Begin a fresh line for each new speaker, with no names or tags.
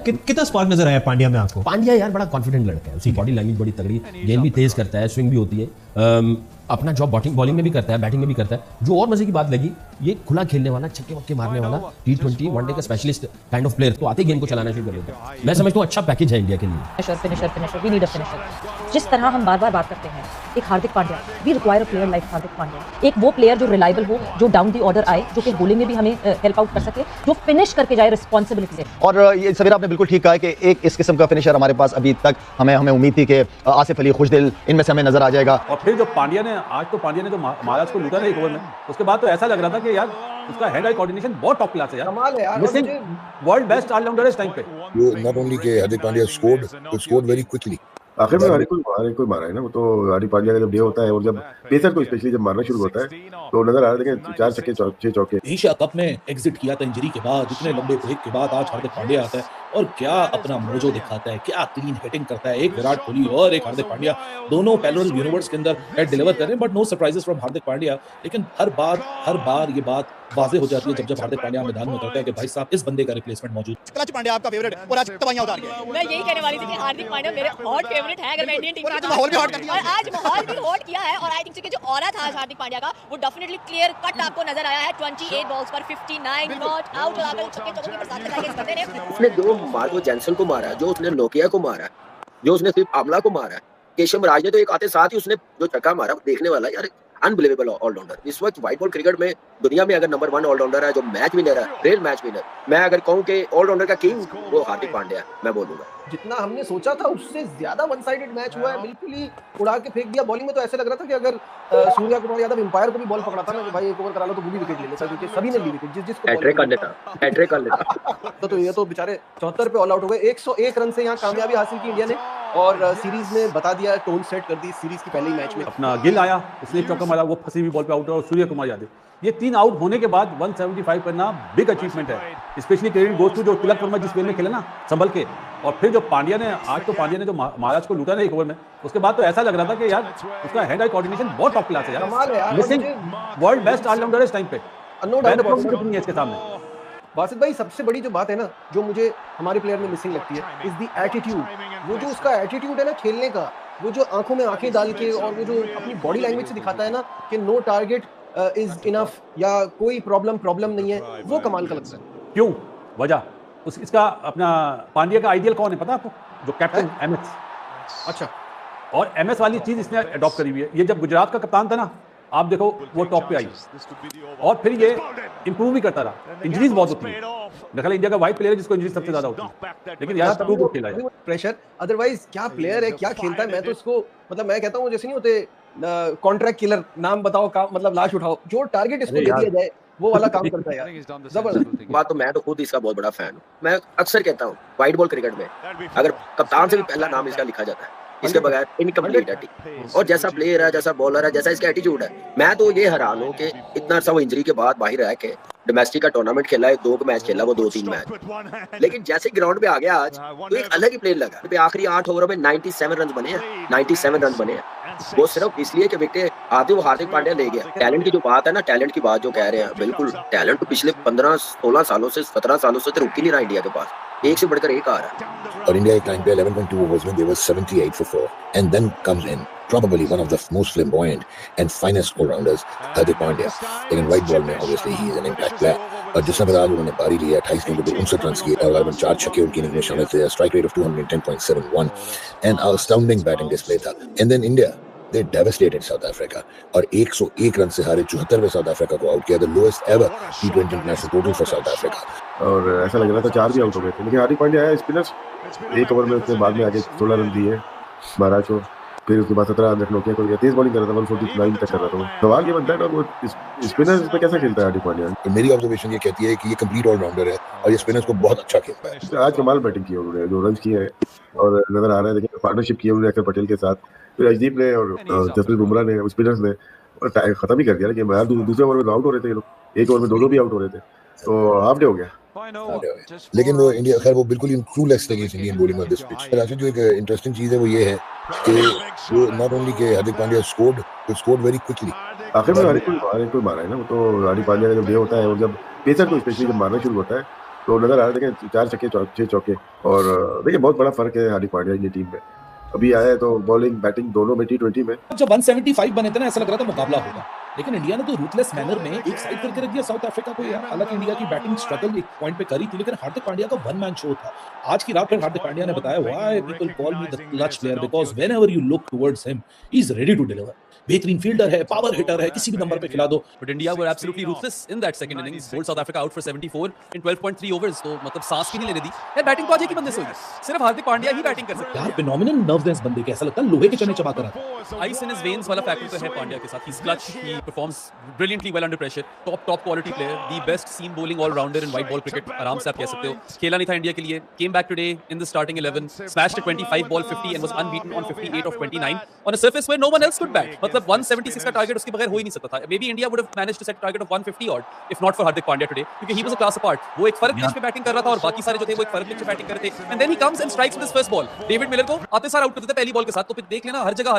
कितना स्पार्क नजर आया पांड्या में आपको?
पांड्या यार बड़ा कॉन्फिडेंट लड़का है, उसकी बॉडी लैंग्वेज बड़ी तगड़ी, गेंद भी तेज करता है, स्विंग भी होती है, अपना जॉब बॉलिंग में भी करता है, बैटिंग में भी करता है। जो और मजे की बात लगी, ये खुला खेलने वाला, छक्के वक्के मारने वाला, T20 वनडे का स्पेशलिस्ट काइंड ऑफ प्लेयर, तो आते ही गेंद को चलाना शुरू कर देता है। मैं समझता हूँ अच्छा पैकेज है इंडिया के लिए।
Finisher we need a finisher. जिस तरह हम बार-बार बात करते हैं, एक Hardik Pandya, we require a player like Hardik Pandya, एक वो प्लेयर जो रिलायबल हो, जो डाउन द ऑर्डर आए, जो कि बॉलिंग में भी हमें हेल्प आउट कर सके, जो फिनिश करके जाए रिस्पांसिबिलिटी से।
और ये सवेरा आपने बिल्कुल ठीक कहा कि एक इस किस्म का फिनिशर हमारे पास अभी तक हमें उम्मीद थी कि आसिफ अली, खुशदिल, इनमें से हमें नजर आ जाएगा।
और फिर जो पांड्या ने जो महाराज को लूटा ना एक ओवर में, उसके बाद तो ऐसा लग रहा था कि यार उसका हैंड आई कोऑर्डिनेशन बहुत टॉप क्लास है यार, कमाल है यार, मिसिंग वर्ल्ड बेस्ट ऑलराउंडर इस टाइम पे।
वो नॉट ओनली के Hardik Pandya scored very quickly,
आखिर में हर कोई मारा है ना, वो तो हार्दिक पांड्या का जब डे होता है और जब पेसर को स्पेशली जब मारना शुरू होता है तो नजर आ रहा है कि 4 छक्के 6 चौके।
एशिया कप में एग्जिट किया था इंजरी के बाद, इतने लंबे ब्रेक के बाद आज हार्दिक पांड्या आता है और क्या अपना मोजो दिखाता है, क्या क्लीन हिटिंग करता है। एक विराट कोहली और एक हार्दिक पांड्या, दोनों पैरेलल यूनिवर्स के अंदर हेड डिलीवर कर रहे हैं, but no surprises from Hardik Pandya. लेकिन हर बार ये बात वाज़ेह हो जाती है जब हार्दिक पांड्या मैदान में उतरता है कि भाई साहब इस बंदे का रिप्लेसमेंट मौजूद।
क्लच पांड्या आपका फेवरेट और आज तबाहियां उतार गया।
मैं यही कहने वाली थी कि हार्दिक पांड्या मेरे हॉट फेवरेट है अगर मैं इंडियन टीम
का माहौल भी हॉट कर दिया
और आज माहौल भी हॉट किया है। और आई थिंक कि जो ऑरा था हार्दिक पांड्या का वो डेफिनेटली क्लियर कट आपको नजर आया है। 28 बॉल्स पर 59 नॉट आउट और आकर छक्के चौके के बरसात लगाई इस बंदे ने।
उसने जो मार्को जैनसन को मारा, जो उसने नोकिया को मारा, जो उसने सिर्फ आमला को मारा, केशव राज ने तो एक आते साथ ही उसने जो छक्का मारा, देखने वाला यार, अनबिलीवेबल ऑलराउंडर। इस वक्त व्हाइट बॉल क्रिकेट में दुनिया में अगर नंबर 1 ऑलराउंडर है, जो मैच विनर है, रियल मैच विनर, मैं अगर कहूं कि ऑलराउंडर का किंग वो हार्दिक पांड्या है, मैं बोलूंगा।
जितना हमने सोचा था उससे ज्यादा वन साइडेड मैच हुआ है, बिल्कुल ही उड़ा के फेंक दिया। बॉलिंग में तो ऐसे लग रहा था कि अगर सूर्या कुमार यादव एम्पायर को भी बॉल पकड़ाता ना कि भाई एक ओवर करा लो तो वो भी विकेट ले लेता, क्योंकि सभी ने ली विकेट, जिसको
हैट्रिक कर लेता
तो ये तो बेचारे 74 पे ऑल आउट हो गए। 101 रन से यहाँ कामयाबी हासिल की इंडिया ने और सीरीज में बता दिया, टोन सेट कर दी सीरीज की पहले ही मैच में।
अपना गिल आया, उसने एक चौका मारा, वो फंसी हुई बॉल पे आउट, और सूर्य कुमार यादव, ये 3 आउट होने के बाद 175 करना बिग अचीवमेंट है। स्पेशली क्रेडिट गोज टू जो तिलक वर्मा जिस गेम में खेला ना संभल के, और फिर जो पांड्या ने जो महाराज को लूटा ना एक ओवर में, उसके बाद तो ऐसा लग रहा था कि यार उसका हैंड आई कोऑर्डिनेशन बहुत टॉप क्लास है यार, मिसिंग वर्ल्ड बेस्ट ऑलराउंडर इस टाइम पे, नो डाउट इसके सामने।
बासित भाई सबसे बड़ी जो बात है ना, जो मुझे हमारे प्लेयर में मिसिंग लगती है, इज द एटीट्यूड। वो जो उसका एटीट्यूड है ना खेलने का, वो जो आंखों में आंखें डाल के और वो जो अपनी बॉडी लैंग्वेज से दिखाता है ना कि नो टारगेट इज इनफ या कोई प्रॉब्लम नहीं है, वो कमाल का लगता है।
क्यों? वजह इसका अपना पांड्या का आइडियल कौन है पता है आपको? जो कैप्टन MS।
अच्छा,
और MS वाली चीज इसने अडॉप्ट करी हुई है। ये जब गुजरात का कप्तान था ना, आप देखो वो टॉप पे आई और फिर ये इंप्रूव भी करता रहा। इंजरीज बहुत होती है, देखा इंडिया का वाइट प्लेयर है जिसको इंजरी सबसे ज्यादा होती है, लेकिन यार तब वो खेला है
प्रेशर। अदरवाइज क्या प्लेयर है, क्या खेलता है। मैं तो इसको मतलब मैं कहता हूँ जैसे नहीं होते कॉन्ट्रैक्ट किलर, नाम बताओ का मतलब लाश उठाओ, जो टारगेट इसको दे दिया जाए वो वाला काम करता है यार, जबरदस्त
बात। तो मैं तो खुद इसका बहुत बड़ा फैन हूँ। मैं अक्सर कहता हूँ व्हाइट बॉल क्रिकेट में अगर कप्तान से भी पहला नाम इसका लिखा जाता है, इसके बगैर इनकम्प्लीट है टीम। और जैसा प्लेयर है, जैसा बॉलर है, जैसा इसका एटीट्यूड है, मैं तो ये हैरान हूँ कि इतना अर्सा वो इंजरी के बाद बाहर रह के डोमेस्टिक का टूर्नामेंट खेला है, 2 मैच खेला, वो 2-3 मैच, लेकिन जैसे ग्राउंड पे आ गया आज तो एक अलग ही प्लेयर लगा। आखिरी 8 ओवरों में 97 रन बने हैं, 97 रन बने हैं। वो सिर्फ इसलिए कि विकेट आते वो हार्दिक पांड्या ले गया। टैलेंट की जो बात है ना, टैलेंट की बात जो कह रहे हैं, बिल्कुल टैलेंट तो पिछले 15-16 सालों से 17 सालों से तो रुक ही नहीं रहा इंडिया के पास, एक से बढ़कर एक आ रहा है।
और इंडिया एक टाइम पे 11.2 ओवर्स में they were 78 for 4 and then comes in probably one of the most flamboyant and finest all-rounders, Hardik Pandya. लेकिन white ball में obviously he is an impact player, और जिस तरह आज उन्होंने पारी लिया, 28 गेंदों पे 59 रन किए और 4 छक्के उनकी इनिंग में शामिल थे, strike rate of 210.71 and outstanding batting display था। And then India they devastated South Africa और 101 रन से हारे 74वें साउथ अफ्रीका को आउट किया, the lowest ever T20 international total for South Africa.
और ऐसा लग रहा था 4 भी आउट हो गए थे, लेकिन हार्दिक पांड्या आया स्पिनर्स, 1 ओवर में उसके बाद में आगे 16 रन दिए महाराज को, फिर उसके बाद 17 रन नोकिया को, तेज बॉलिंग कर रहा था, 149 तक कर रहा था। सवाल ये बनता है ना, वो स्पिनर्स पे कैसा खेलता है हार्दिक पांड्या?
मेरी ऑब्जर्वेशन ये कहती है कि ये कंप्लीट ऑलराउंडर है और ये स्पिनर्स को बहुत अच्छा खेलता है।
आज कमाल बैटिंग की उन्होंने, 2 रन किए हैं और नजर आ रहा है, देखिए पार्टनरशिप की उन्होंने अक्षर पटेल के साथ, फिर अजदीप ने और जसप्रीत बुमराह ने, स्पिनर्स ने, और खत्म ही कर दिया। लेकिन यार दूसरे ओवर में आउट हो रहे थे ये लोग, 1 ओवर में 2 भी आउट हो रहे थे, तो हाफ डे हो गया।
लेकिन वो इंडिया, खैर वो बिल्कुल क्लूलेस थे Indian bowling on this pitch. Rashid, जो एक इंटरेस्टिंग चीज है वो ये है कि वो नॉट ओनली के Hardik Pandya scored very quickly.
आखिर में हर कोई मारा है ना, वो तो हार्दिक पांड्या का जब डे होता है और जब पेसर को स्पेशली जब मारना शुरू होता है तो नजर आ रहा है देखिए 4 छक्के 6 चौके और देखिए बहुत बड़ा फर्क है हार्दिक पांड्या की टीम में। अभी आया है तो बॉलिंग बैटिंग दोनों में T20 में
जब 175 बने थे ना ऐसा लग रहा था मुकाबला होगा, लेकिन इंडिया ने तो रूथलेस मैनर में एक साइड करके रख दिया साउथ अफ्रीका को यार। हालांकि इंडिया की बैटिंग स्ट्रगल एक पॉइंट पे करी थी, लेकिन हार्दिक पांड्या का वन मैन शो था। आज की रात पर हार्दिक पांड्या ने बताया why people call me the clutch player because whenever you look towards him he is ready to deliver. बेहतरीन फील्डर है, पावर हिटर है, किसी भी नंबर पे खिला दो।
But India were absolutely ruthless in that second innings, bowled South Africa out for 74 in 12.3 overs. तो मतलब सांस भी नहीं लेने दी यार। बैटिंग तो आज एक ही बंदे से हुई, सिर्फ हार्दिक पांड्या ही बैटिंग कर सकता है
यार। फिनोमिनल नर्वनेस बंदे के, ऐसा लगता है लोहे के चने चबा कर आता है।
आइस इन हिज वेन्स वाला फैक्टर तो है पांड्या के साथ। He is clutch, he performs brilliantly well under pressure, top quality player, the best seam bowling allrounder in white ball cricket, आराम से आप कह सकते हो। खेला नहीं था इंडिया के लिए, came back today in the starting 11, smashed 25 ball 50 and was unbeaten on 58 of 29 on a surface where no one else could bat. मतलब 176 का टारगेट उसके बगैर हो ही नहीं सकता था। Maybe India would have managed to set target of 150 odd if not for Hardik Pandya today, क्योंकि he was a class apart. वो एक फर्क पिच पे बैटिंग कर रहा था और बाकी सारे जो थे वो एक फर्क पिच पे बैटिंग कर रहे थे। And then he comes and strikes with his first ball. David Miller को आते सार आउट कर देता है पहली बॉल के साथ। तो फिर देख लेना हर जगह